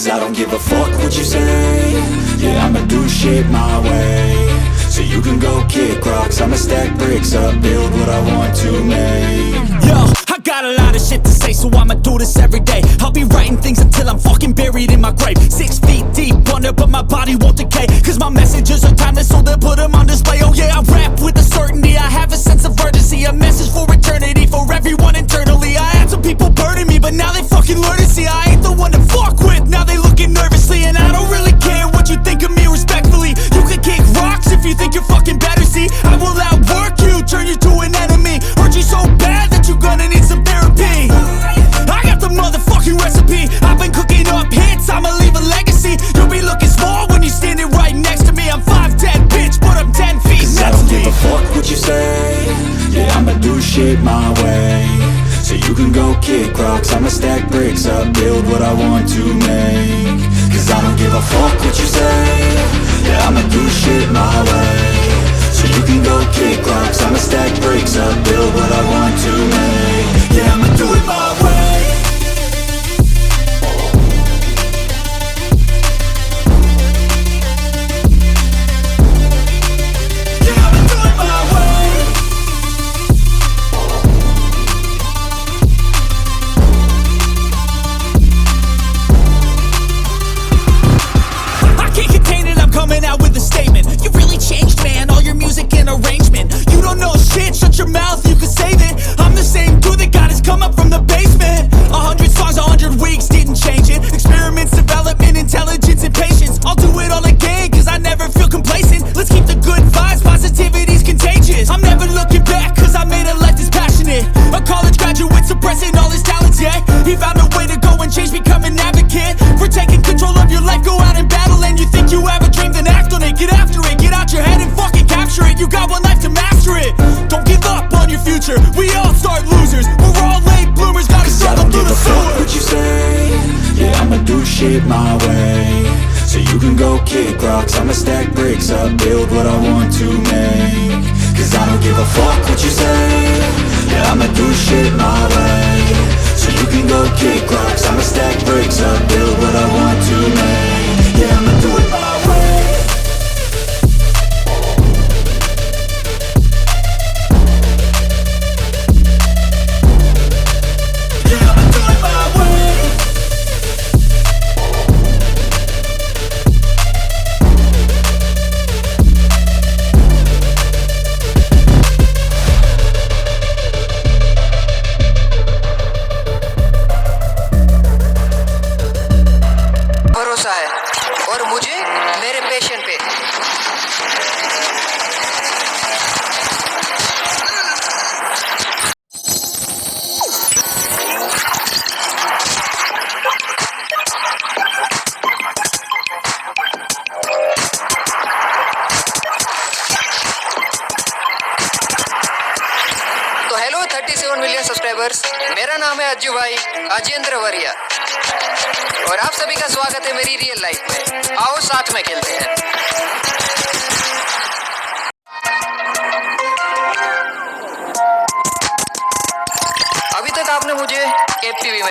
Cause I don't give a fuck what you say. Yeah, I'ma do shit my way. So you can go kick rocks, I'ma stack bricks up, build what I want to make. Yo, I got a lot of shit to say, so I'ma do this every day. I'll be writing things until I'm fucking buried in my grave. 6 feet deep under, but my body won't decay. Cause my messages are timeless, so they'll put them on display. Oh yeah, I rap with a certainty, I have a sense of urgency. A message for eternity, for everyone internally. I had some people burning me, but now they fucking learn to see I ain't the one to fuck with, now they looking nervously. And I don't really care what you think of me, respectfully. You can kick rocks if you think you're fucking better, see. I will outwork you, turn you to an enemy. Hurt you so bad that you're gonna need some therapy. I got the motherfucking recipe, I've been cooking up hits, I'ma leave a legacy. You'll be looking small when you're standing right next to me. I'm 5'10", bitch, but I'm 10 feet Cause next I don't to me. give a fuck what you say. Yeah, I'ma do shit my way. So you can go kick rocks, I'ma stack bricks up, build what I want to make. Cause I don't give a fuck what you say. Yeah, I'ma do shit my way. So you can go kick rocks, I'ma stack bricks up, build what I want to make. Yeah, I'ma do it my way. Yeah, I'ma do it my way. I can't contain it, I'm coming out with a statement. You really changed, man, all your music and arrangement. You don't know shit, shut your mouth, you can save it. I'm the same dude that got his come up from the basement. 100 songs, 100 weeks, didn't change it. Experiments, development, intelligence, and patience. I'll do it all again, cause I never feel complacent. Let's keep the good vibes, positivity's contagious. I'm never looking back, cause I made a life that's passionate. A college graduate suppressing all his talents, yeah. He found a way to go and change, become an advocate. For taking control of your life, go out and battle. And you think you have a dream, then act on it. Get after it, get out your head and fucking capture it. You got one life to master it. Don't give up on your future, we all start losers. We're all late bloomers, gotta struggle through the Fuck sewer. what you say. Yeah, I'ma do shit my way. So you can go kick rocks, I'ma stack bricks up, build what I want to make. Cause I don't give a fuck what you say. Yeah, I'ma do shit my way. So you can go kick rocks, I'ma stack bricks up, build what I want to make. Yeah, I'ma do it my way. Yeah, I'ma do it my way. भरोसा है और मुझे मेरे patient पे। तो hello 37 million subscribers, मेरा नाम है अज्जू भाई अजेंद्र वरिया और आप सभी का स्वागत है मेरी रियल लाइफ में। आओ साथ में खेलते हैं। अभी तक आपने मुझे एपीवी में